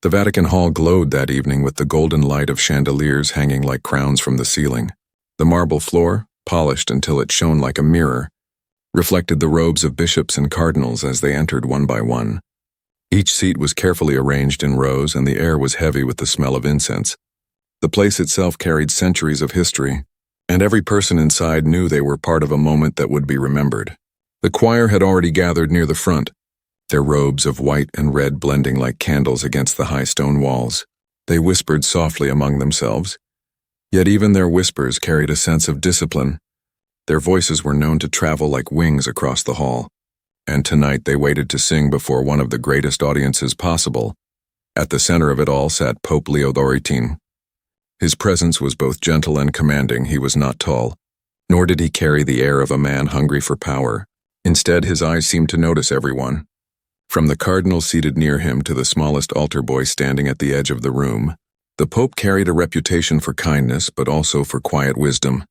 The Vatican Hall glowed that evening with the golden light of chandeliers hanging like crowns from the ceiling. The marble floor, polished until it shone like a mirror, reflected the robes of bishops and cardinals as they entered one by one. Each seat was carefully arranged in rows, and the air was heavy with the smell of incense. The place itself carried centuries of history, and every person inside knew they were part of a moment that would be remembered. The choir had already gathered near the front, their robes of white and red blending like candles against the high stone walls. They whispered softly among themselves, yet even their whispers carried a sense of discipline. Their voices were known to travel like wings across the hall, and tonight they waited to sing before one of the greatest audiences possible. At the center of it all sat Pope Leo XIV. His presence was both gentle and commanding. He was not tall, nor did he carry the air of a man hungry for power. Instead, his eyes seemed to notice everyone. From the cardinal seated near him to the smallest altar boy standing at the edge of the room, the Pope carried a reputation for kindness, but also for quiet wisdom.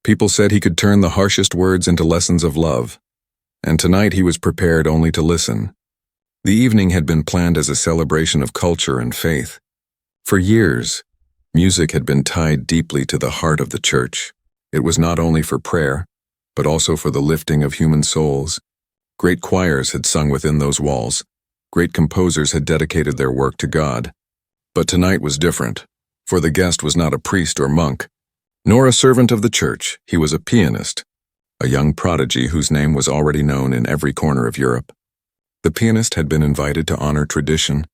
People said he could turn the harshest words into lessons of love, and tonight he was prepared only to listen. The evening had been planned as a celebration of culture and faith. For years, music had been tied deeply to the heart of the church. It was not only for prayer, but also for the lifting of human souls. Great choirs had sung within those walls. Great composers had dedicated their work to God. But tonight was different, for the guest was not a priest or monk, nor a servant of the church. He was a pianist, a young prodigy whose name was already known in every corner of Europe. The pianist had been invited to honor tradition,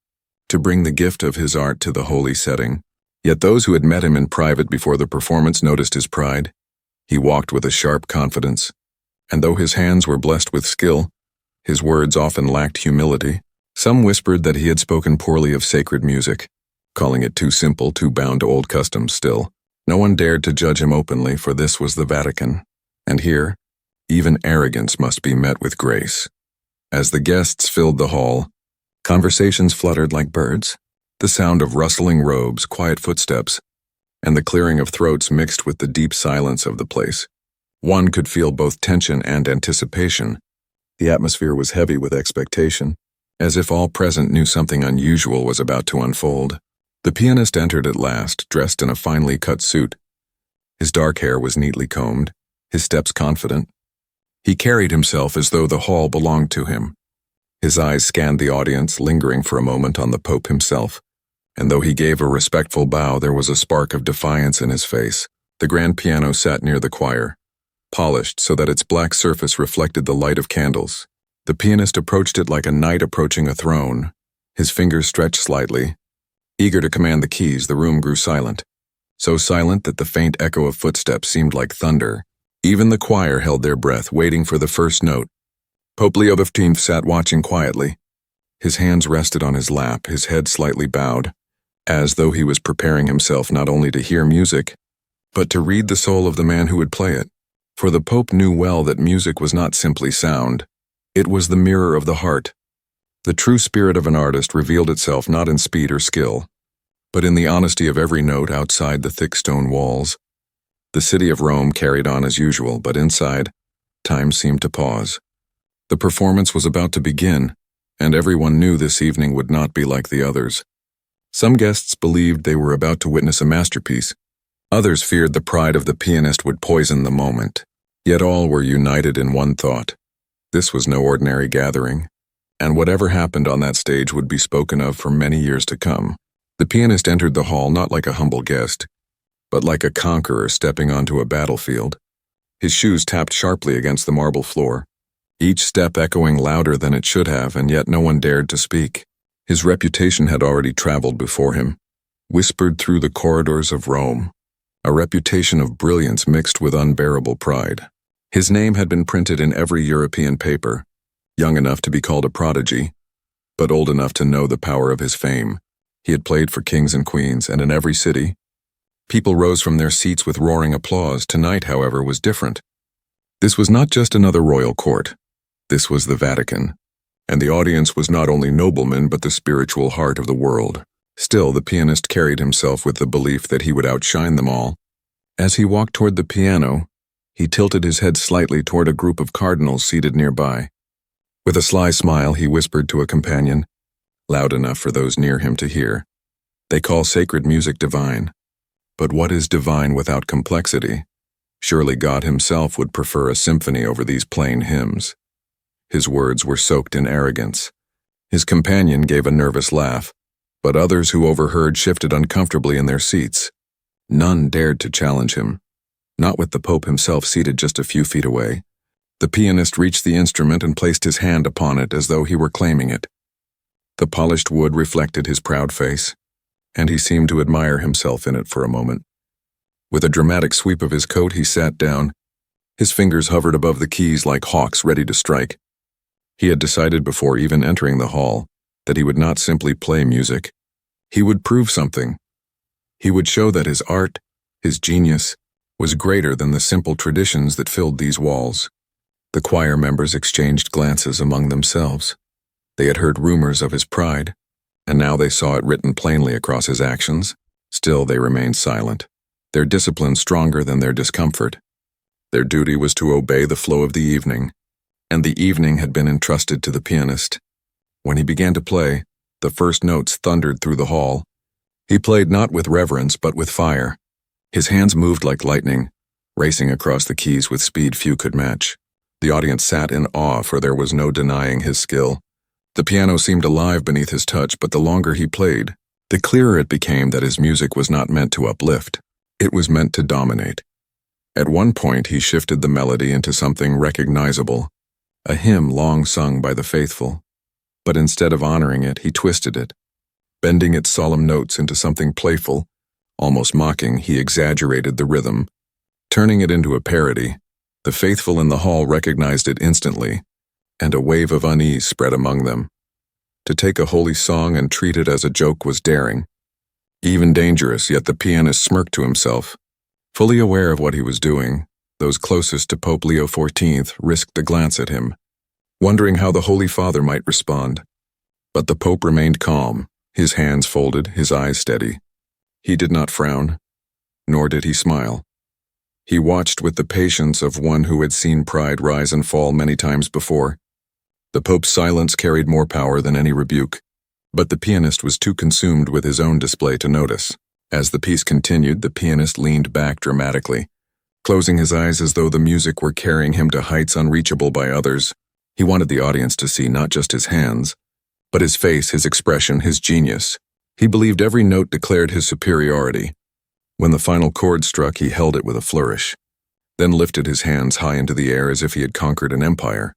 to bring the gift of his art to the holy setting. Yet those who had met him in private before the performance noticed his pride. He walked with a sharp confidence, and though his hands were blessed with skill, his words often lacked humility. Some whispered that he had spoken poorly of sacred music, calling it too simple, too bound to old customs. Still, no one dared to judge him openly, for this was the Vatican, and here, even arrogance must be met with grace. As the guests filled the hall, conversations fluttered like birds. The sound of rustling robes, quiet footsteps, and the clearing of throats mixed with the deep silence of the place. One could feel both tension and anticipation. The atmosphere was heavy with expectation, as if all present knew something unusual was about to unfold. The pianist entered at last, dressed in a finely cut suit. His dark hair was neatly combed, his steps confident. He carried himself as though the hall belonged to him. His eyes scanned the audience, lingering for a moment on the Pope himself, and though he gave a respectful bow, there was a spark of defiance in his face. The grand piano sat near the choir, polished so that its black surface reflected the light of candles. The pianist approached it like a knight approaching a throne. His fingers stretched slightly. Eager to command the keys, the room grew silent, so silent that the faint echo of footsteps seemed like thunder. Even the choir held their breath, waiting for the first note. Pope Leo XIV sat watching quietly. His hands rested on his lap, his head slightly bowed, as though he was preparing himself not only to hear music, but to read the soul of the man who would play it. For the Pope knew well that music was not simply sound. It was the mirror of the heart. The true spirit of an artist revealed itself not in speed or skill, but in the honesty of every note outside the thick stone walls. The city of Rome carried on as usual, but inside, time seemed to pause. The performance was about to begin, and everyone knew this evening would not be like the others. Some guests believed they were about to witness a masterpiece. Others feared the pride of the pianist would poison the moment. Yet all were united in one thought. This was no ordinary gathering, and whatever happened on that stage would be spoken of for many years to come. The pianist entered the hall not like a humble guest, but like a conqueror stepping onto a battlefield. His shoes tapped sharply against the marble floor, each step echoing louder than it should have, and yet no one dared to speak. His reputation had already traveled before him, whispered through the corridors of Rome, a reputation of brilliance mixed with unbearable pride. His name had been printed in every European paper, young enough to be called a prodigy, but old enough to know the power of his fame. He had played for kings and queens, and in every city, people rose from their seats with roaring applause. Tonight, however, was different. This was not just another royal court. This was the Vatican, and the audience was not only noblemen but the spiritual heart of the world. Still, the pianist carried himself with the belief that he would outshine them all. As he walked toward the piano, he tilted his head slightly toward a group of cardinals seated nearby. With a sly smile, he whispered to a companion, loud enough for those near him to hear. They call sacred music divine. But what is divine without complexity? Surely God himself would prefer a symphony over these plain hymns. His words were soaked in arrogance. His companion gave a nervous laugh, but others who overheard shifted uncomfortably in their seats. None dared to challenge him, not with the Pope himself seated just a few feet away. The pianist reached the instrument and placed his hand upon it as though he were claiming it. The polished wood reflected his proud face, and he seemed to admire himself in it for a moment. With a dramatic sweep of his coat, he sat down. His fingers hovered above the keys like hawks ready to strike. He had decided before even entering the hall that he would not simply play music. He would prove something. He would show that his art, his genius, was greater than the simple traditions that filled these walls. The choir members exchanged glances among themselves. They had heard rumors of his pride, and now they saw it written plainly across his actions. Still, they remained silent, their discipline stronger than their discomfort. Their duty was to obey the flow of the evening, and the evening had been entrusted to the pianist. When he began to play, the first notes thundered through the hall. He played not with reverence but with fire. His hands moved like lightning, racing across the keys with speed few could match. The audience sat in awe, for there was no denying his skill. The piano seemed alive beneath his touch, but the longer he played, the clearer it became that his music was not meant to uplift. It was meant to dominate. At one point he shifted the melody into something recognizable, a hymn long sung by the faithful. But instead of honoring it, he twisted it. Bending its solemn notes into something playful, almost mocking, he exaggerated the rhythm. Turning it into a parody, the faithful in the hall recognized it instantly, and a wave of unease spread among them. To take a holy song and treat it as a joke was daring, even dangerous, yet the pianist smirked to himself. Fully aware of what he was doing, those closest to Pope Leo XIV risked a glance at him, wondering how the Holy Father might respond. But the Pope remained calm, his hands folded, his eyes steady. He did not frown, nor did he smile. He watched with the patience of one who had seen pride rise and fall many times before. The Pope's silence carried more power than any rebuke, but the pianist was too consumed with his own display to notice. As the piece continued, the pianist leaned back dramatically, closing his eyes as though the music were carrying him to heights unreachable by others. He wanted the audience to see not just his hands, but his face, his expression, his genius. He believed every note declared his superiority. When the final chord struck, he held it with a flourish, then lifted his hands high into the air as if he had conquered an empire.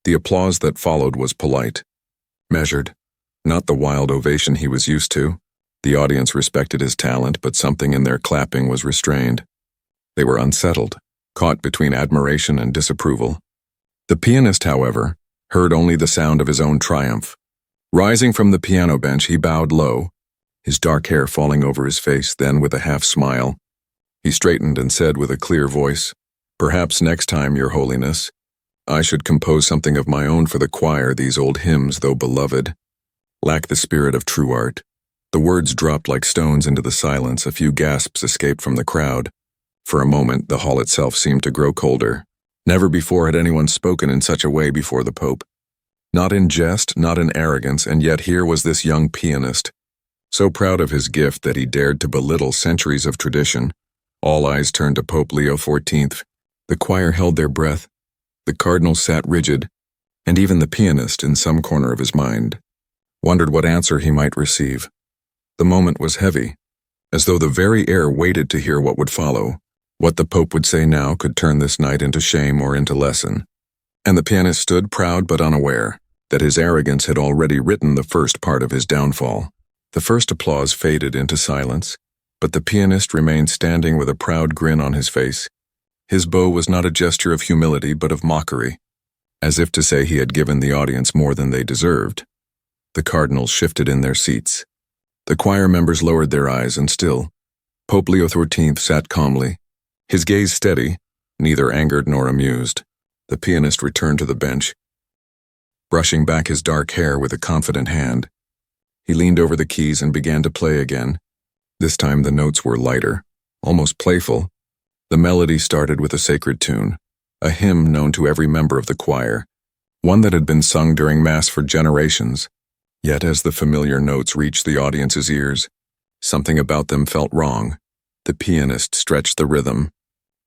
The applause that followed was polite, measured, not the wild ovation he was used to. The audience respected his talent, but something in their clapping was restrained. They were unsettled, caught between admiration and disapproval. The pianist, however, heard only the sound of his own triumph. Rising from the piano bench, he bowed low, his dark hair falling over his face. Then, with a half-smile, he straightened and said with a clear voice, "Perhaps next time, Your Holiness, I should compose something of my own for the choir. These old hymns, though beloved, lack the spirit of true art." The words dropped like stones into the silence. A few gasps escaped from the crowd. For a moment, the hall itself seemed to grow colder. Never before had anyone spoken in such a way before the Pope. Not in jest, not in arrogance, and yet here was this young pianist, so proud of his gift that he dared to belittle centuries of tradition. All eyes turned to Pope Leo XIV. The choir held their breath, the cardinal sat rigid, and even the pianist, in some corner of his mind, wondered what answer he might receive. The moment was heavy, as though the very air waited to hear what would follow. What the Pope would say now could turn this night into shame or into lesson. And the pianist stood proud but unaware that his arrogance had already written the first part of his downfall. The first applause faded into silence, but the pianist remained standing with a proud grin on his face. His bow was not a gesture of humility but of mockery, as if to say he had given the audience more than they deserved. The cardinals shifted in their seats. The choir members lowered their eyes, and still, Pope Leo XIV sat calmly, his gaze steady, neither angered nor amused. The pianist returned to the bench, brushing back his dark hair with a confident hand. He leaned over the keys and began to play again. This time the notes were lighter, almost playful. The melody started with a sacred tune, a hymn known to every member of the choir, one that had been sung during Mass for generations. Yet as the familiar notes reached the audience's ears, something about them felt wrong. The pianist stretched the rhythm.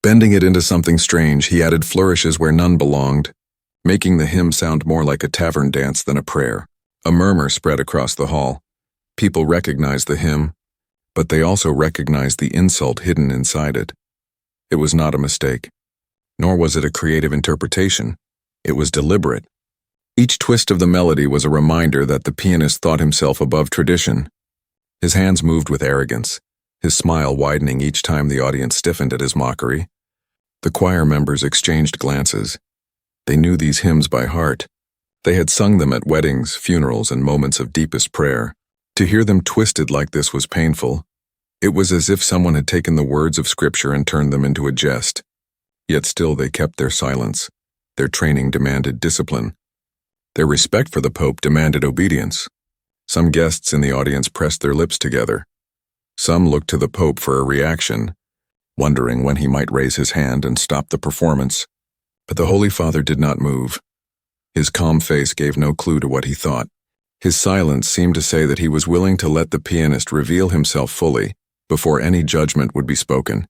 Bending it into something strange, he added flourishes where none belonged, making the hymn sound more like a tavern dance than a prayer. A murmur spread across the hall. People recognized the hymn, but they also recognized the insult hidden inside it. It was not a mistake, nor was it a creative interpretation. It was deliberate. Each twist of the melody was a reminder that the pianist thought himself above tradition. His hands moved with arrogance, his smile widening each time the audience stiffened at his mockery. The choir members exchanged glances. They knew these hymns by heart. They had sung them at weddings, funerals, and moments of deepest prayer. To hear them twisted like this was painful. It was as if someone had taken the words of Scripture and turned them into a jest. Yet still they kept their silence. Their training demanded discipline. Their respect for the Pope demanded obedience. Some guests in the audience pressed their lips together. Some looked to the Pope for a reaction, wondering when he might raise his hand and stop the performance. But the Holy Father did not move. His calm face gave no clue to what he thought. His silence seemed to say that he was willing to let the pianist reveal himself fully before any judgment would be spoken.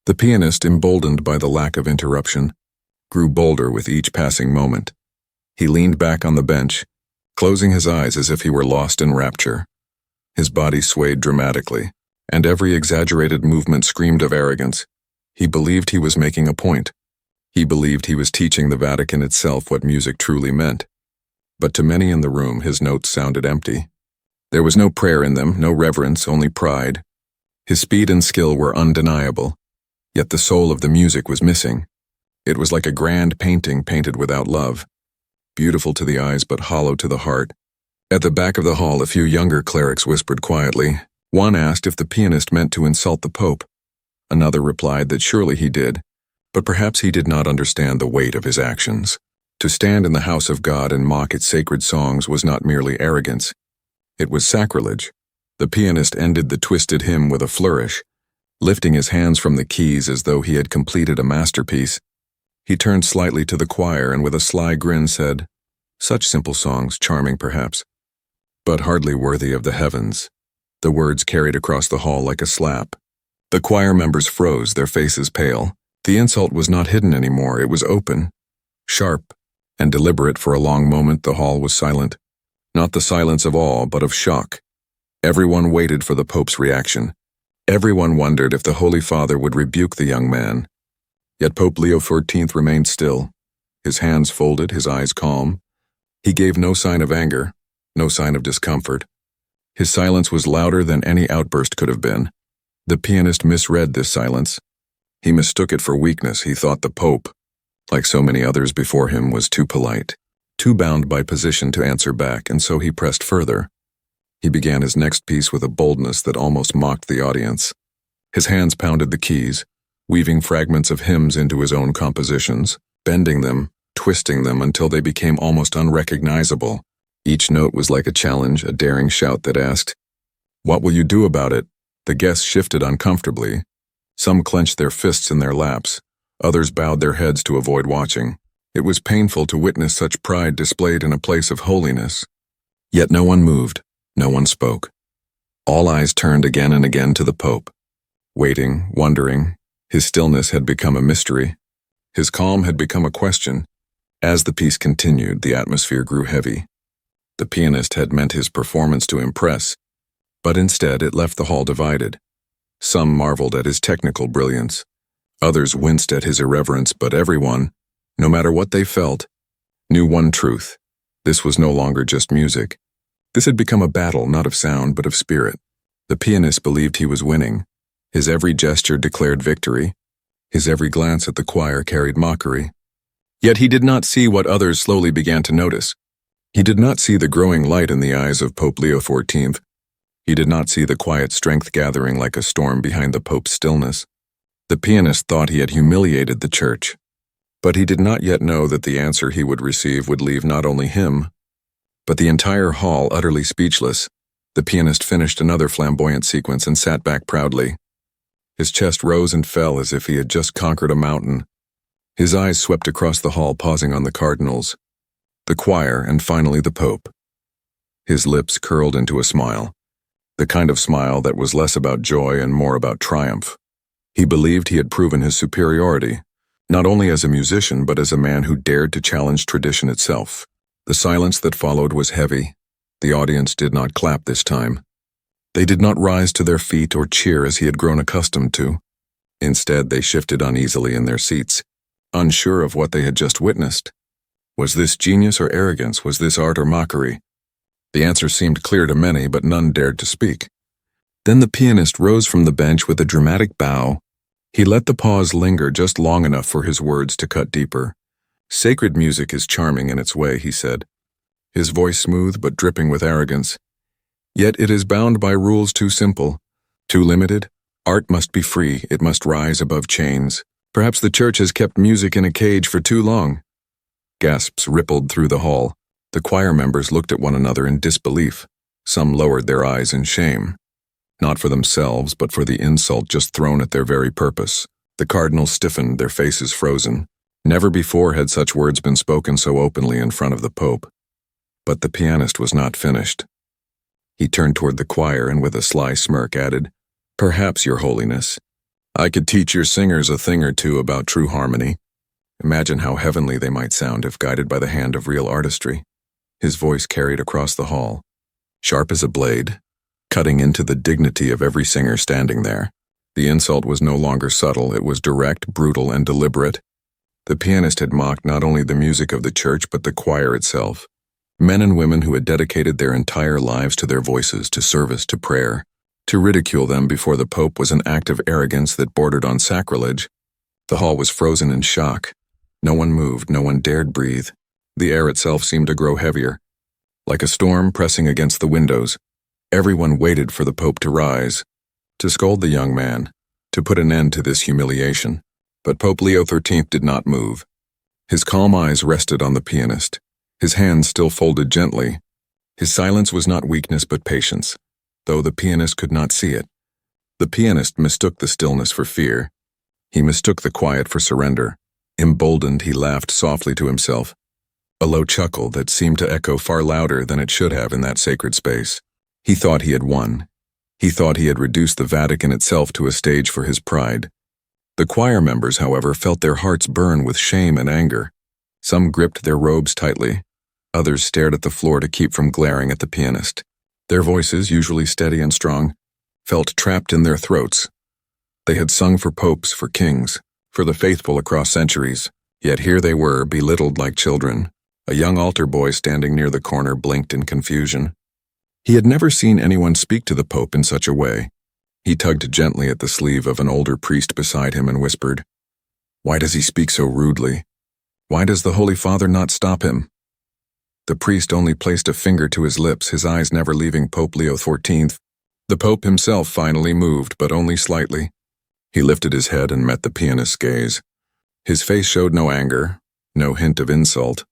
The pianist, emboldened by the lack of interruption, grew bolder with each passing moment. He leaned back on the bench, closing his eyes as if he were lost in rapture. His body swayed dramatically, and every exaggerated movement screamed of arrogance. He believed he was making a point. He believed he was teaching the Vatican itself what music truly meant. But to many in the room, his notes sounded empty. There was no prayer in them, no reverence, only pride. His speed and skill were undeniable, yet the soul of the music was missing. It was like a grand painting painted without love, beautiful to the eyes but hollow to the heart. At the back of the hall, a few younger clerics whispered quietly. One asked if the pianist meant to insult the Pope. Another replied that surely he did, but perhaps he did not understand the weight of his actions. To stand in the house of God and mock its sacred songs was not merely arrogance. It was sacrilege. The pianist ended the twisted hymn with a flourish, lifting his hands from the keys as though he had completed a masterpiece. He turned slightly to the choir and with a sly grin said, "Such simple songs, charming perhaps, but hardly worthy of the heavens." The words carried across the hall like a slap. The choir members froze, their faces pale. The insult was not hidden anymore, it was open, sharp, and deliberate. For a long moment the hall was silent. Not the silence of awe, but of shock. Everyone waited for the Pope's reaction. Everyone wondered if the Holy Father would rebuke the young man. Yet Pope Leo XIV remained still, his hands folded, his eyes calm. He gave no sign of anger, no sign of discomfort. His silence was louder than any outburst could have been. The pianist misread this silence. He mistook it for weakness. He thought the Pope, like so many others before him, was too polite, too bound by position to answer back, and so he pressed further. He began his next piece with a boldness that almost mocked the audience. His hands pounded the keys, weaving fragments of hymns into his own compositions, bending them, twisting them until they became almost unrecognizable. Each note was like a challenge, a daring shout that asked, "What will you do about it?" The guests shifted uncomfortably. Some clenched their fists in their laps. Others bowed their heads to avoid watching. It was painful to witness such pride displayed in a place of holiness. Yet no one moved, no one spoke. All eyes turned again and again to the Pope. Waiting, wondering, his stillness had become a mystery. His calm had become a question. As the piece continued, the atmosphere grew heavy. The pianist had meant his performance to impress, but instead it left the hall divided. Some marveled at his technical brilliance. Others winced at his irreverence, but everyone, no matter what they felt, knew one truth. This was no longer just music. This had become a battle not of sound but of spirit. The pianist believed he was winning. His every gesture declared victory. His every glance at the choir carried mockery. Yet he did not see what others slowly began to notice. He did not see the growing light in the eyes of Pope Leo XIV. He did not see the quiet strength gathering like a storm behind the Pope's stillness. The pianist thought he had humiliated the Church, but he did not yet know that the answer he would receive would leave not only him, but the entire hall utterly speechless. The pianist finished another flamboyant sequence and sat back proudly. His chest rose and fell as if he had just conquered a mountain. His eyes swept across the hall, pausing on the cardinals, the choir, and finally the Pope. His lips curled into a smile, the kind of smile that was less about joy and more about triumph. He believed he had proven his superiority, not only as a musician but as a man who dared to challenge tradition itself. The silence that followed was heavy. The audience did not clap this time. They did not rise to their feet or cheer as he had grown accustomed to. Instead, they shifted uneasily in their seats, unsure of what they had just witnessed. Was this genius or arrogance? Was this art or mockery? The answer seemed clear to many, but none dared to speak. Then the pianist rose from the bench with a dramatic bow. He let the pause linger just long enough for his words to cut deeper. "Sacred music is charming in its way," he said, his voice smooth but dripping with arrogance. "Yet it is bound by rules too simple, too limited. Art must be free, it must rise above chains. Perhaps the church has kept music in a cage for too long." Gasps rippled through the hall. The choir members looked at one another in disbelief. Some lowered their eyes in shame. Not for themselves, but for the insult just thrown at their very purpose. The cardinals stiffened, their faces frozen. Never before had such words been spoken so openly in front of the Pope. But the pianist was not finished. He turned toward the choir and with a sly smirk added, "Perhaps, Your Holiness, I could teach your singers a thing or two about true harmony. Imagine how heavenly they might sound if guided by the hand of real artistry." His voice carried across the hall, sharp as a blade, cutting into the dignity of every singer standing there. The insult was no longer subtle, it was direct, brutal, and deliberate. The pianist had mocked not only the music of the church but the choir itself. Men and women who had dedicated their entire lives to their voices, to service, to prayer. To ridicule them before the Pope was an act of arrogance that bordered on sacrilege. The hall was frozen in shock. No one moved, no one dared breathe. The air itself seemed to grow heavier, like a storm pressing against the windows. Everyone waited for the Pope to rise, to scold the young man, to put an end to this humiliation. But Pope Leo XIII did not move. His calm eyes rested on the pianist, his hands still folded gently. His silence was not weakness but patience, though the pianist could not see it. The pianist mistook the stillness for fear. He mistook the quiet for surrender. Emboldened, he laughed softly to himself, a low chuckle that seemed to echo far louder than it should have in that sacred space. He thought he had won. He thought he had reduced the Vatican itself to a stage for his pride. The choir members, however, felt their hearts burn with shame and anger. Some gripped their robes tightly. Others stared at the floor to keep from glaring at the pianist. Their voices, usually steady and strong, felt trapped in their throats. They had sung for popes, for kings, for the faithful across centuries, yet here they were, belittled like children. A young altar boy standing near the corner blinked in confusion. He had never seen anyone speak to the Pope in such a way. He tugged gently at the sleeve of an older priest beside him and whispered, "Why does he speak so rudely? Why does the Holy Father not stop him?" The priest only placed a finger to his lips, his eyes never leaving Pope Leo XIV. The Pope himself finally moved, but only slightly. He lifted his head and met the pianist's gaze. His face showed no anger, no hint of insult,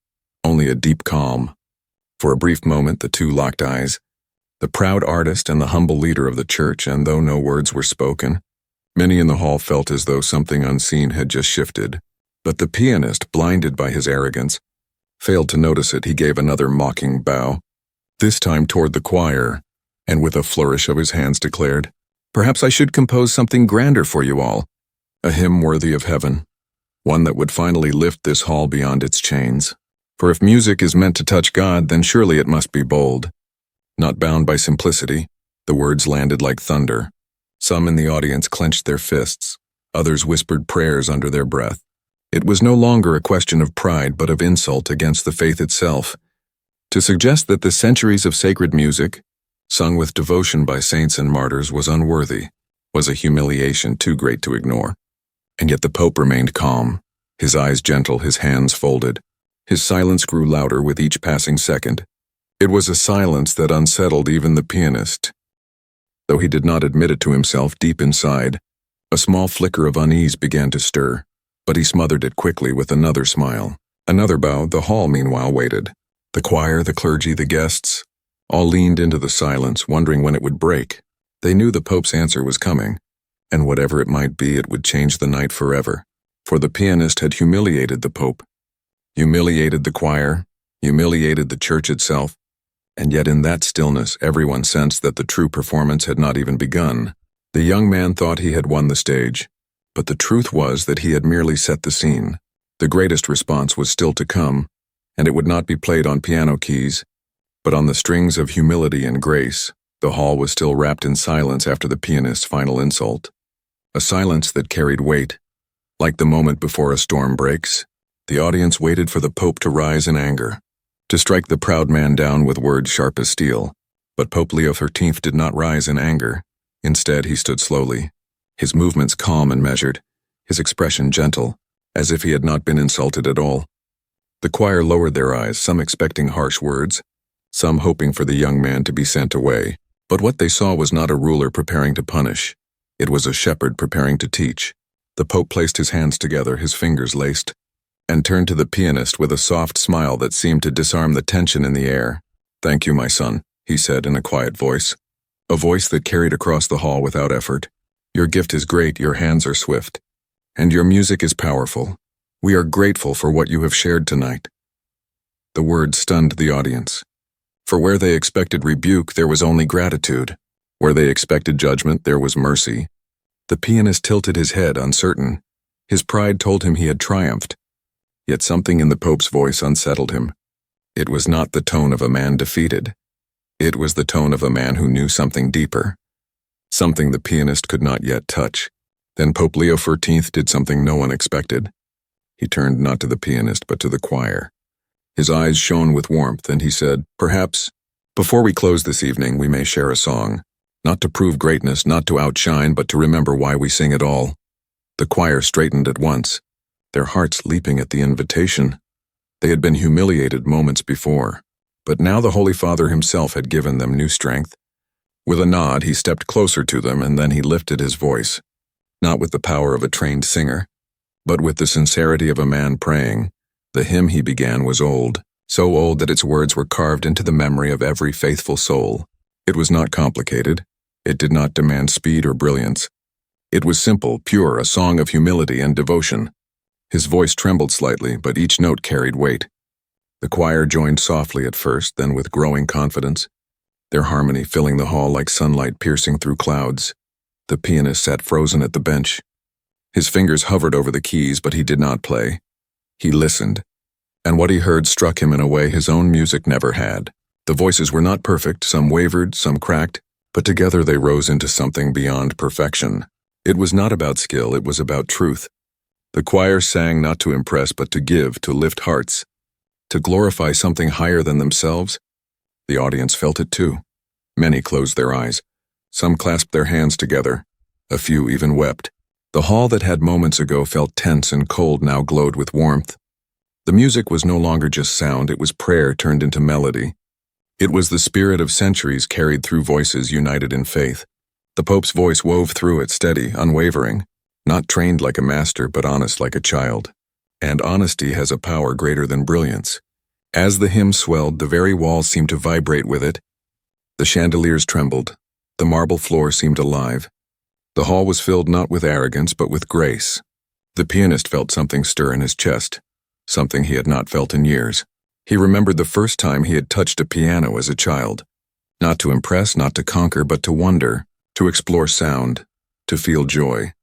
only a deep calm. For a brief moment the two locked eyes, the proud artist and the humble leader of the church, and though no words were spoken, many in the hall felt as though something unseen had just shifted. But the pianist, blinded by his arrogance, failed to notice it. He gave another mocking bow, this time toward the choir, and with a flourish of his hands declared, "Perhaps I should compose something grander for you all, a hymn worthy of heaven, one that would finally lift this hall beyond its chains. For if music is meant to touch God, then surely it must be bold." Not bound by simplicity, the words landed like thunder. Some in the audience clenched their fists, others whispered prayers under their breath. It was no longer a question of pride but of insult against the faith itself. To suggest that the centuries of sacred music, sung with devotion by saints and martyrs, was unworthy, was a humiliation too great to ignore. And yet the Pope remained calm, his eyes gentle, his hands folded. His silence grew louder with each passing second. It was a silence that unsettled even the pianist. Though he did not admit it to himself, deep inside, a small flicker of unease began to stir, but he smothered it quickly with another smile. Another bow. The hall, meanwhile, waited. The choir, the clergy, the guests, all leaned into the silence, wondering when it would break. They knew the Pope's answer was coming, and whatever it might be, it would change the night forever. For the pianist had humiliated the Pope, humiliated the choir, humiliated the church itself. And yet in that stillness everyone sensed that the true performance had not even begun. The young man thought he had won the stage, but the truth was that he had merely set the scene. The greatest response was still to come, and it would not be played on piano keys, but on the strings of humility and grace. The hall was still wrapped in silence after the pianist's final insult. A silence that carried weight. Like the moment before a storm breaks, the audience waited for the Pope to rise in anger, to strike the proud man down with words sharp as steel. But Pope Leo XIII did not rise in anger. Instead, he stood slowly, his movements calm and measured, his expression gentle, as if he had not been insulted at all. The choir lowered their eyes, some expecting harsh words, some hoping for the young man to be sent away. But what they saw was not a ruler preparing to punish. It was a shepherd preparing to teach. The Pope placed his hands together, his fingers laced, and turned to the pianist with a soft smile that seemed to disarm the tension in the air. "Thank you, my son," he said in a quiet voice, a voice that carried across the hall without effort. "Your gift is great, your hands are swift, and your music is powerful. We are grateful for what you have shared tonight." The words stunned the audience. For where they expected rebuke, there was only gratitude. Where they expected judgment, there was mercy. The pianist tilted his head, uncertain. His pride told him he had triumphed. Yet something in the Pope's voice unsettled him. It was not the tone of a man defeated. It was the tone of a man who knew something deeper, something the pianist could not yet touch. Then Pope Leo XIV did something no one expected. He turned not to the pianist but to the choir. His eyes shone with warmth, and he said, "Perhaps, before we close this evening, we may share a song. Not to prove greatness, not to outshine, but to remember why we sing at all." The choir straightened at once, their hearts leaping at the invitation. They had been humiliated moments before, but now the Holy Father himself had given them new strength. With a nod, he stepped closer to them, and then he lifted his voice, not with the power of a trained singer, but with the sincerity of a man praying. The hymn he began was old, so old that its words were carved into the memory of every faithful soul. It was not complicated. It did not demand speed or brilliance. It was simple, pure, a song of humility and devotion. His voice trembled slightly, but each note carried weight. The choir joined softly at first, then with growing confidence, their harmony filling the hall like sunlight piercing through clouds. The pianist sat frozen at the bench. His fingers hovered over the keys, but he did not play. He listened, and what he heard struck him in a way his own music never had. The voices were not perfect, some wavered, some cracked, but together they rose into something beyond perfection. It was not about skill, it was about truth. The choir sang not to impress, but to give, to lift hearts, to glorify something higher than themselves. The audience felt it too. Many closed their eyes. Some clasped their hands together. A few even wept. The hall that had moments ago felt tense and cold now glowed with warmth. The music was no longer just sound, it was prayer turned into melody. It was the spirit of centuries carried through voices united in faith. The Pope's voice wove through it, steady, unwavering, not trained like a master, but honest like a child. And honesty has a power greater than brilliance. As the hymn swelled, the very walls seemed to vibrate with it. The chandeliers trembled. The marble floor seemed alive. The hall was filled not with arrogance, but with grace. The pianist felt something stir in his chest, something he had not felt in years. He remembered the first time he had touched a piano as a child. Not to impress, not to conquer, but to wonder, to explore sound, to feel joy.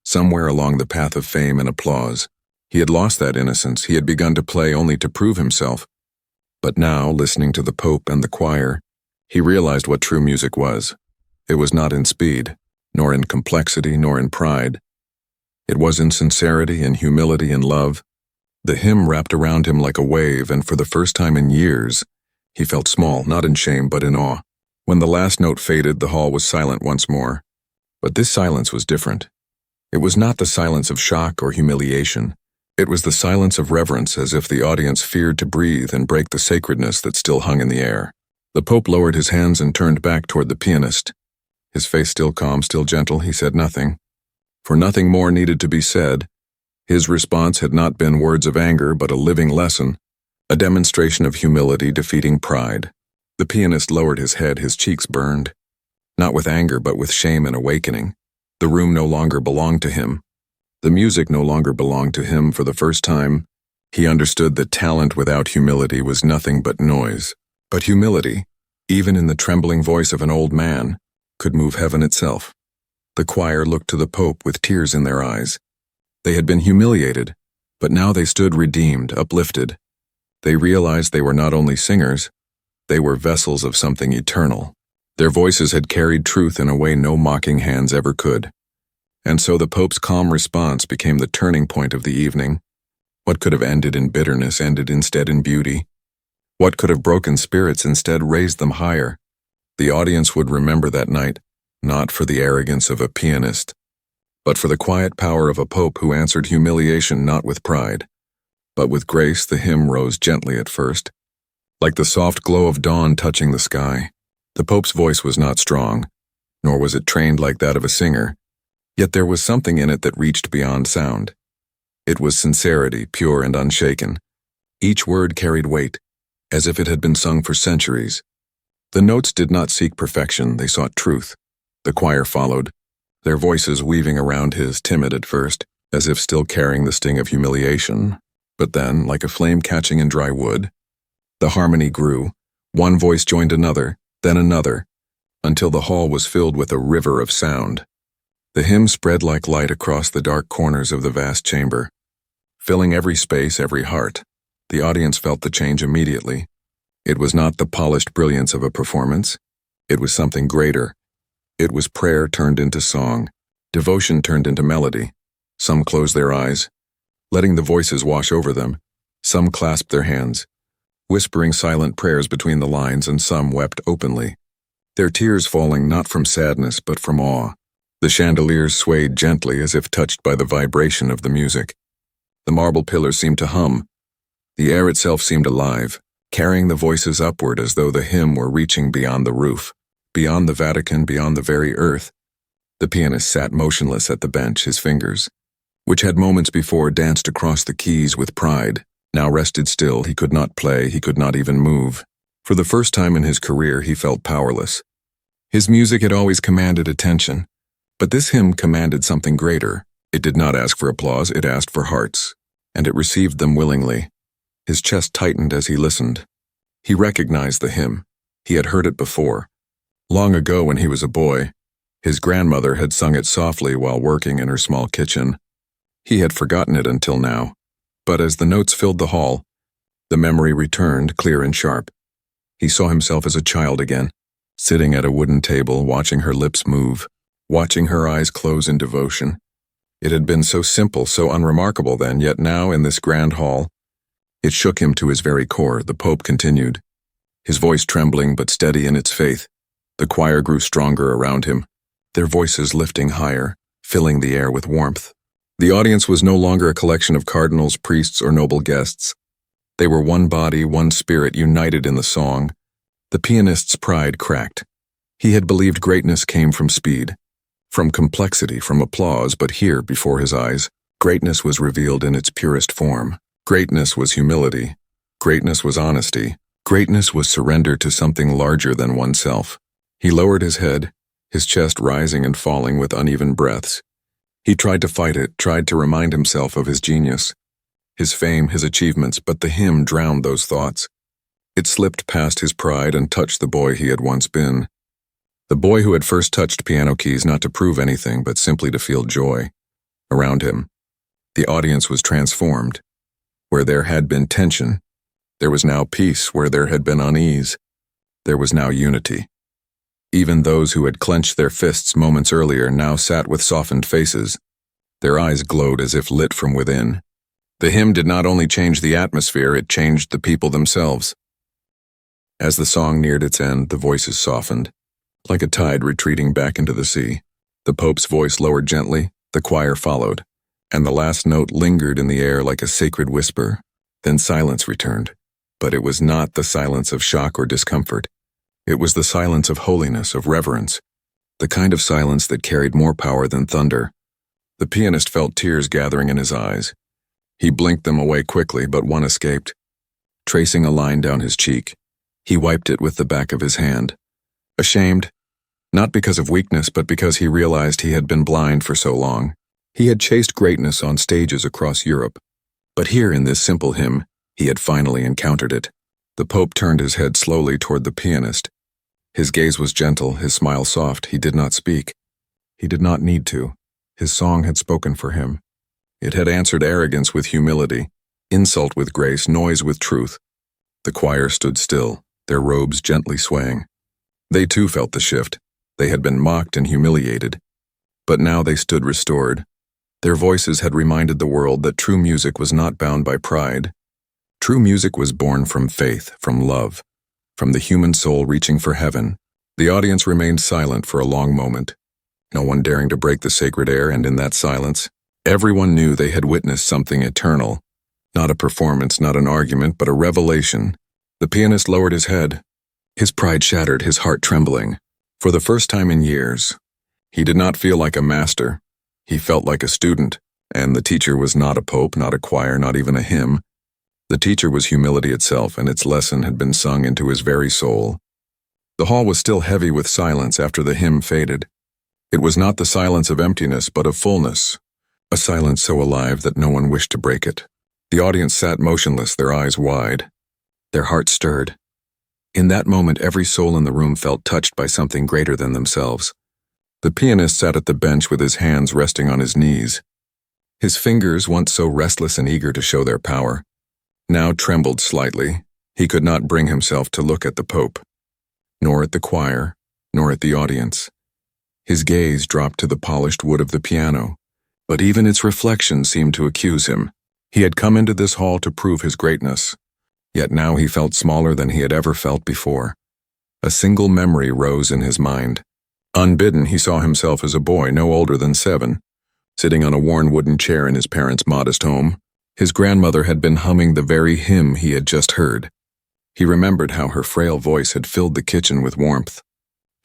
Somewhere along the path of fame and applause, he had lost that innocence. He had begun to play only to prove himself. But now, listening to the Pope and the choir, he realized what true music was. It was not in speed, nor in complexity, nor in pride. It was in sincerity, in humility, and love. The hymn wrapped around him like a wave, and for the first time in years, he felt small, not in shame, but in awe. When the last note faded, the hall was silent once more. But this silence was different. It was not the silence of shock or humiliation. It was the silence of reverence, as if the audience feared to breathe and break the sacredness that still hung in the air. The Pope lowered his hands and turned back toward the pianist. His face still calm, still gentle, he said nothing. For nothing more needed to be said. His response had not been words of anger, but a living lesson, a demonstration of humility defeating pride. The pianist lowered his head, his cheeks burned. Not with anger, but with shame and awakening. The room no longer belonged to him. The music no longer belonged to him. For the first time, he understood that talent without humility was nothing but noise. But humility, even in the trembling voice of an old man, could move heaven itself. The choir looked to the Pope with tears in their eyes. They had been humiliated, but now they stood redeemed, uplifted. They realized they were not only singers, they were vessels of something eternal. Their voices had carried truth in a way no mocking hands ever could. And so the Pope's calm response became the turning point of the evening. What could have ended in bitterness ended instead in beauty. What could have broken spirits instead raised them higher. The audience would remember that night, not for the arrogance of a pianist, but for the quiet power of a Pope who answered humiliation not with pride, but with grace. The hymn rose gently at first, like the soft glow of dawn touching the sky. The Pope's voice was not strong, nor was it trained like that of a singer, yet there was something in it that reached beyond sound. It was sincerity, pure and unshaken. Each word carried weight, as if it had been sung for centuries. The notes did not seek perfection, they sought truth. The choir followed, their voices weaving around his, timid at first, as if still carrying the sting of humiliation. But then, like a flame catching in dry wood, the harmony grew. One voice joined another, then another, until the hall was filled with a river of sound. The hymn spread like light across the dark corners of the vast chamber, filling every space, every heart. The audience felt the change immediately. It was not the polished brilliance of a performance. It was something greater. It was prayer turned into song, devotion turned into melody. Some closed their eyes, letting the voices wash over them. Some clasped their hands, whispering silent prayers between the lines, and some wept openly, their tears falling not from sadness but from awe. The chandeliers swayed gently as if touched by the vibration of the music. The marble pillars seemed to hum. The air itself seemed alive, carrying the voices upward as though the hymn were reaching beyond the roof, beyond the Vatican, beyond the very earth. The pianist sat motionless at the bench, his fingers, which had moments before danced across the keys with pride, now rested still. He could not play, he could not even move. For the first time in his career, he felt powerless. His music had always commanded attention, but this hymn commanded something greater. It did not ask for applause, it asked for hearts, and it received them willingly. His chest tightened as he listened. He recognized the hymn. He had heard it before. Long ago when he was a boy, his grandmother had sung it softly while working in her small kitchen. He had forgotten it until now, but as the notes filled the hall, the memory returned, clear and sharp. He saw himself as a child again, sitting at a wooden table, watching her lips move, watching her eyes close in devotion. It had been so simple, so unremarkable then, yet now in this grand hall, it shook him to his very core. The Pope continued, his voice trembling but steady in its faith. The choir grew stronger around him, their voices lifting higher, filling the air with warmth. The audience was no longer a collection of cardinals, priests, or noble guests. They were one body, one spirit, united in the song. The pianist's pride cracked. He had believed greatness came from speed, from complexity, from applause, but here, before his eyes, greatness was revealed in its purest form. Greatness was humility. Greatness was honesty. Greatness was surrender to something larger than oneself. He lowered his head, his chest rising and falling with uneven breaths. He tried to fight it, tried to remind himself of his genius, his fame, his achievements, but the hymn drowned those thoughts. It slipped past his pride and touched the boy he had once been. The boy who had first touched piano keys not to prove anything, but simply to feel joy. Around him, the audience was transformed. Where there had been tension, there was now peace. Where there had been unease, there was now unity. Even those who had clenched their fists moments earlier now sat with softened faces. Their eyes glowed as if lit from within. The hymn did not only change the atmosphere, it changed the people themselves. As the song neared its end, the voices softened, like a tide retreating back into the sea. The Pope's voice lowered gently, the choir followed, and the last note lingered in the air like a sacred whisper. Then silence returned, but it was not the silence of shock or discomfort. It was the silence of holiness, of reverence, the kind of silence that carried more power than thunder. The pianist felt tears gathering in his eyes. He blinked them away quickly, but one escaped. Tracing a line down his cheek, he wiped it with the back of his hand. Ashamed, not because of weakness, but because he realized he had been blind for so long. He had chased greatness on stages across Europe, but here in this simple hymn, he had finally encountered it. The Pope turned his head slowly toward the pianist. His gaze was gentle, his smile soft. He did not speak. He did not need to. His song had spoken for him. It had answered arrogance with humility, insult with grace, noise with truth. The choir stood still, their robes gently swaying. They too felt the shift. They had been mocked and humiliated. But now they stood restored. Their voices had reminded the world that true music was not bound by pride. True music was born from faith, from love, from the human soul reaching for heaven. The audience remained silent for a long moment, no one daring to break the sacred air, and in that silence, everyone knew they had witnessed something eternal. Not a performance, not an argument, but a revelation. The pianist lowered his head, his pride shattered, his heart trembling. For the first time in years, he did not feel like a master. He felt like a student, and the teacher was not a pope, not a choir, not even a hymn. The teacher was humility itself, and its lesson had been sung into his very soul. The hall was still heavy with silence after the hymn faded. It was not the silence of emptiness, but of fullness, a silence so alive that no one wished to break it. The audience sat motionless, their eyes wide, their hearts stirred. In that moment, every soul in the room felt touched by something greater than themselves. The pianist sat at the bench with his hands resting on his knees. His fingers, once so restless and eager to show their power, now trembled slightly. He could not bring himself to look at the Pope, nor at the choir, nor at the audience. His gaze dropped to the polished wood of the piano, but even its reflection seemed to accuse him. He had come into this hall to prove his greatness, yet now he felt smaller than he had ever felt before. A single memory rose in his mind. Unbidden, he saw himself as a boy no older than 7, sitting on a worn wooden chair in his parents' modest home. His grandmother had been humming the very hymn he had just heard. He remembered how her frail voice had filled the kitchen with warmth.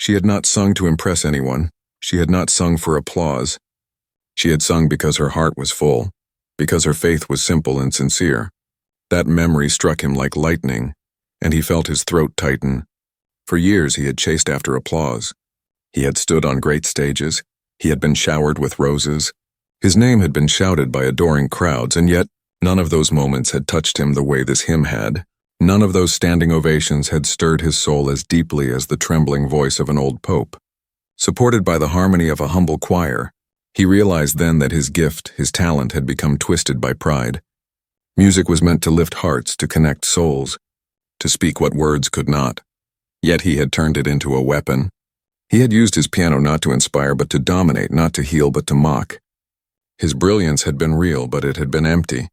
She had not sung to impress anyone. She had not sung for applause. She had sung because her heart was full, because her faith was simple and sincere. That memory struck him like lightning, and he felt his throat tighten. For years he had chased after applause. He had stood on great stages. He had been showered with roses. His name had been shouted by adoring crowds, and yet none of those moments had touched him the way this hymn had. None of those standing ovations had stirred his soul as deeply as the trembling voice of an old pope. Supported by the harmony of a humble choir, he realized then that his gift, his talent, had become twisted by pride. Music was meant to lift hearts, to connect souls, to speak what words could not. Yet he had turned it into a weapon. He had used his piano not to inspire but to dominate, not to heal but to mock. His brilliance had been real, but it had been empty.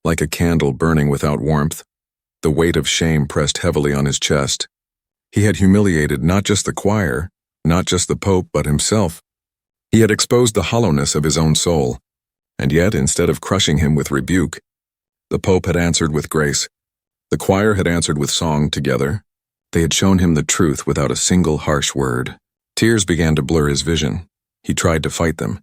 Like a candle burning without warmth, the weight of shame pressed heavily on his chest. He had humiliated not just the choir, not just the Pope, but himself. He had exposed the hollowness of his own soul, and yet, instead of crushing him with rebuke, the Pope had answered with grace. The choir had answered with song together. They had shown him the truth without a single harsh word. Tears began to blur his vision. He tried to fight them,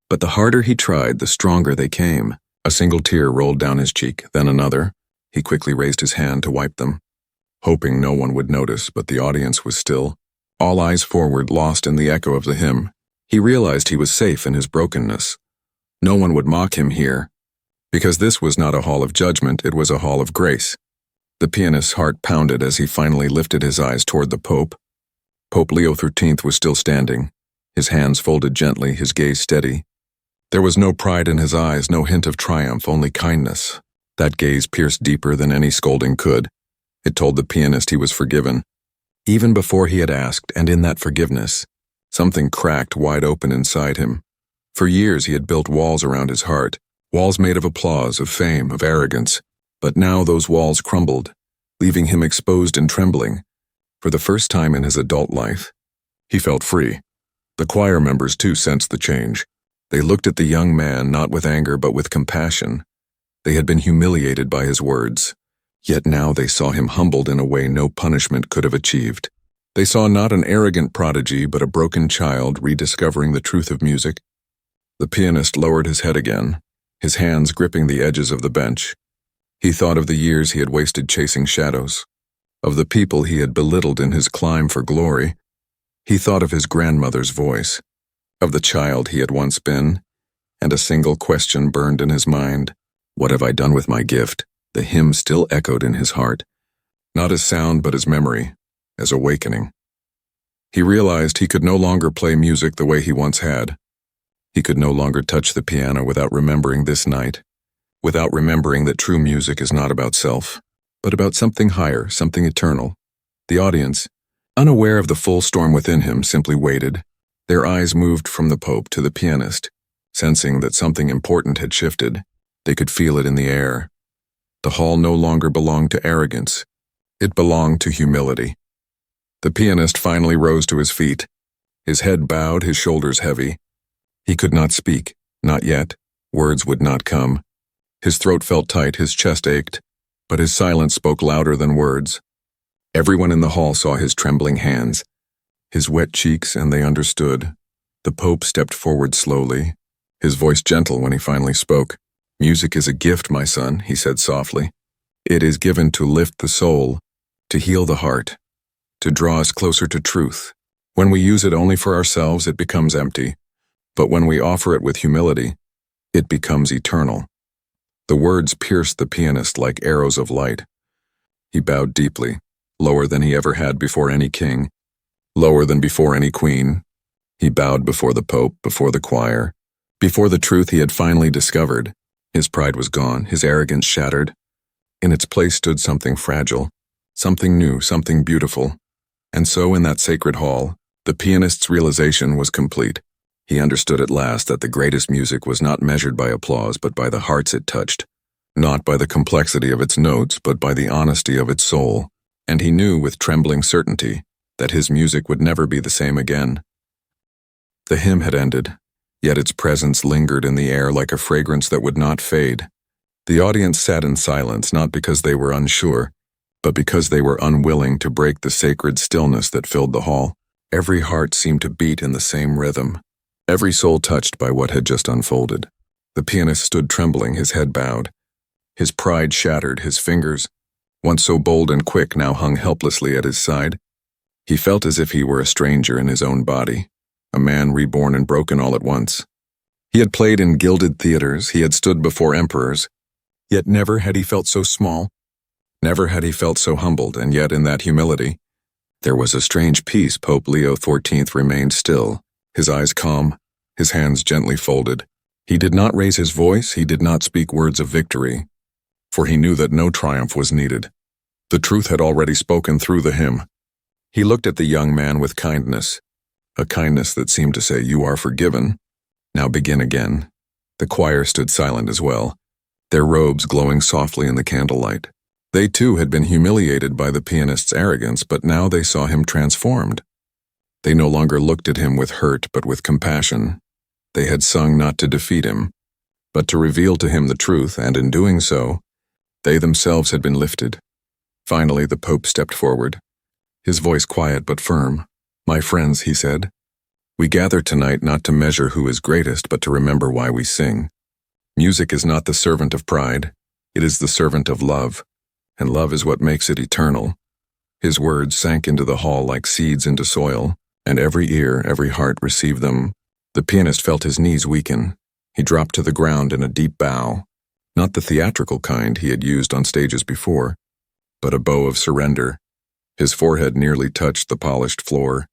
but the harder he tried, the stronger they came. A single tear rolled down his cheek, then another. He quickly raised his hand to wipe them, hoping no one would notice, but the audience was still, all eyes forward, lost in the echo of the hymn. He realized he was safe in his brokenness. No one would mock him here, because this was not a hall of judgment, it was a hall of grace. The pianist's heart pounded as he finally lifted his eyes toward the Pope. Pope Leo XIII was still standing, his hands folded gently, his gaze steady. There was no pride in his eyes, no hint of triumph, only kindness. That gaze pierced deeper than any scolding could. It told the pianist he was forgiven. Even before he had asked, and in that forgiveness, something cracked wide open inside him. For years he had built walls around his heart, walls made of applause, of fame, of arrogance. But now those walls crumbled, leaving him exposed and trembling. For the first time in his adult life, he felt free. The choir members too sensed the change. They looked at the young man not with anger but with compassion. They had been humiliated by his words, yet now they saw him humbled in a way no punishment could have achieved. They saw not an arrogant prodigy but a broken child rediscovering the truth of music. The pianist lowered his head again, his hands gripping the edges of the bench. He thought of the years he had wasted chasing shadows, of the people he had belittled in his climb for glory. He thought of his grandmother's voice, of the child he had once been, and a single question burned in his mind. What have I done with my gift? The hymn still echoed in his heart. not as sound but as memory, as awakening. He realized he could no longer play music the way he once had. He could no longer touch the piano without remembering this night, without remembering that true music is not about self, but about something higher, something eternal. The audience, unaware of the full storm within him, simply waited. Their eyes moved from the Pope to the pianist, sensing that something important had shifted. They could feel it in the air. The hall no longer belonged to arrogance. It belonged to humility. The pianist finally rose to his feet, his head bowed, his shoulders heavy. He could not speak, not yet. Words would not come. His throat felt tight, his chest ached, but his silence spoke louder than words. Everyone in the hall saw his trembling hands, his wet cheeks, and they understood. The Pope stepped forward slowly, his voice gentle when he finally spoke. "Music is a gift, my son," he said softly. "It is given to lift the soul, to heal the heart, to draw us closer to truth. When we use it only for ourselves, it becomes empty. But when we offer it with humility, it becomes eternal." The words pierced the pianist like arrows of light. He bowed deeply, lower than he ever had before any king, lower than before any queen. He bowed before the Pope, before the choir, before the truth he had finally discovered. His pride was gone, his arrogance shattered. In its place stood something fragile, something new, something beautiful. And so in that sacred hall, the pianist's realization was complete. He understood at last that the greatest music was not measured by applause but by the hearts it touched, not by the complexity of its notes but by the honesty of its soul. And he knew with trembling certainty that his music would never be the same again. The hymn had ended, yet its presence lingered in the air like a fragrance that would not fade. The audience sat in silence, not because they were unsure, but because they were unwilling to break the sacred stillness that filled the hall. Every heart seemed to beat in the same rhythm, every soul touched by what had just unfolded. The pianist stood trembling, his head bowed. His pride shattered, his fingers, once so bold and quick, now hung helplessly at his side. He felt as if he were a stranger in his own body, a man reborn and broken all at once. He had played in gilded theaters, he had stood before emperors, yet never had he felt so small. Never had he felt so humbled, and yet in that humility, there was a strange peace. Pope Leo XIV remained still, his eyes calm, his hands gently folded. He did not raise his voice, he did not speak words of victory, for he knew that no triumph was needed. The truth had already spoken through the hymn. He looked at the young man with kindness, a kindness that seemed to say, "You are forgiven. Now begin again." The choir stood silent as well, their robes glowing softly in the candlelight. They too had been humiliated by the pianist's arrogance, but now they saw him transformed. They no longer looked at him with hurt, but with compassion. They had sung not to defeat him, but to reveal to him the truth, and in doing so, they themselves had been lifted. Finally, the Pope stepped forward, his voice quiet but firm. "My friends," he said, "we gather tonight not to measure who is greatest, but to remember why we sing. Music is not the servant of pride, it is the servant of love, and love is what makes it eternal." His words sank into the hall like seeds into soil, and every ear, every heart received them. The pianist felt his knees weaken. He dropped to the ground in a deep bow, not the theatrical kind he had used on stages before, but a bow of surrender. His forehead nearly touched the polished floor,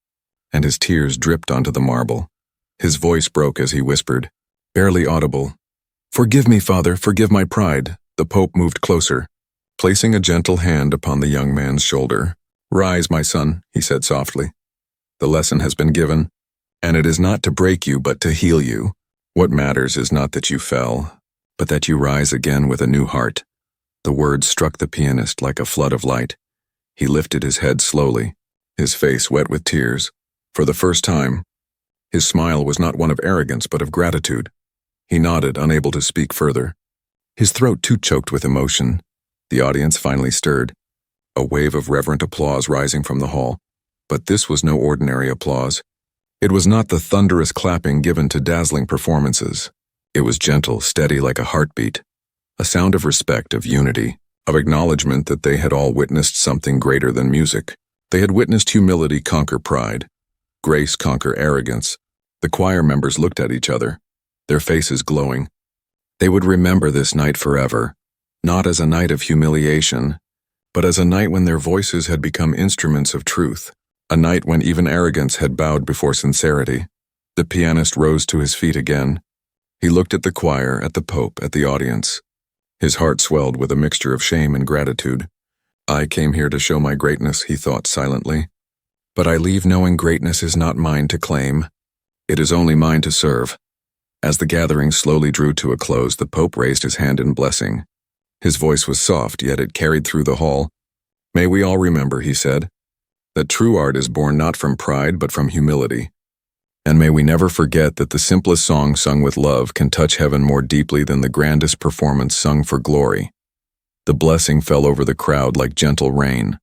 and his tears dripped onto the marble. His voice broke as he whispered, barely audible, "Forgive me, Father, forgive my pride." The Pope moved closer, placing a gentle hand upon the young man's shoulder. "Rise, my son," he said softly. "The lesson has been given, and it is not to break you but to heal you. What matters is not that you fell, but that you rise again with a new heart." The words struck the pianist like a flood of light. He lifted his head slowly, his face wet with tears. For the first time, his smile was not one of arrogance but of gratitude. He nodded, unable to speak further, his throat too choked with emotion. The audience finally stirred, a wave of reverent applause rising from the hall. But this was no ordinary applause. It was not the thunderous clapping given to dazzling performances. It was gentle, steady like a heartbeat, a sound of respect, of unity, of acknowledgement that they had all witnessed something greater than music. They had witnessed humility conquer pride, grace conquer arrogance. The choir members looked at each other, their faces glowing. They would remember this night forever, not as a night of humiliation, but as a night when their voices had become instruments of truth, a night when even arrogance had bowed before sincerity. The pianist rose to his feet again. He looked at the choir, at the Pope, at the audience. His heart swelled with a mixture of shame and gratitude. I came here to show my greatness, he thought silently. But I leave knowing greatness is not mine to claim. It is only mine to serve. As the gathering slowly drew to a close, the Pope raised his hand in blessing. His voice was soft, yet it carried through the hall. May we all remember, he said, that true art is born not from pride but from humility. And may we never forget that the simplest song sung with love can touch heaven more deeply than the grandest performance sung for glory. The blessing fell over the crowd like gentle rain.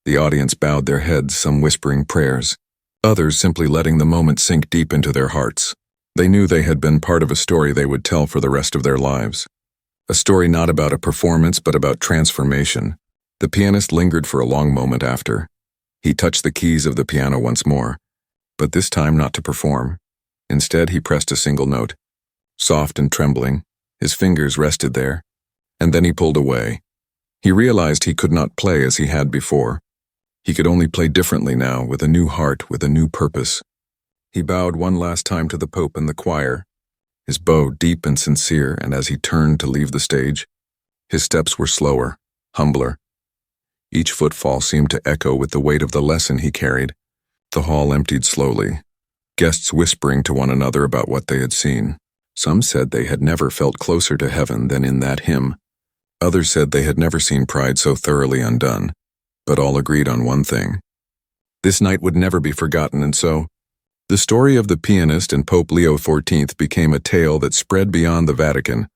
The audience bowed their heads, some whispering prayers, others simply letting the moment sink deep into their hearts. They knew they had been part of a story they would tell for the rest of their lives. A story not about a performance but about transformation. The pianist lingered for a long moment after. He touched the keys of the piano once more, but this time not to perform. Instead, he pressed a single note. Soft and trembling, his fingers rested there, and then he pulled away. He realized he could not play as he had before. He could only play differently now, with a new heart, with a new purpose. He bowed one last time to the Pope and the choir, his bow deep and sincere, and as he turned to leave the stage, his steps were slower, humbler. Each footfall seemed to echo with the weight of the lesson he carried. The hall emptied slowly, guests whispering to one another about what they had seen. Some said they had never felt closer to heaven than in that hymn. Others said they had never seen pride so thoroughly undone, but all agreed on one thing. This night would never be forgotten, and so, the story of the pianist and Pope Leo XIV became a tale that spread beyond the Vatican,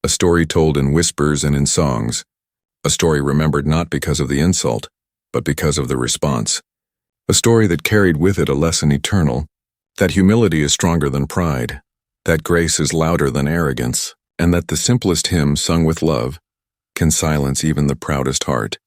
a story told in whispers and in songs, a story remembered not because of the insult, but because of the response. A story that carried with it a lesson eternal, that humility is stronger than pride, that grace is louder than arrogance, and that the simplest hymn sung with love can silence even the proudest heart.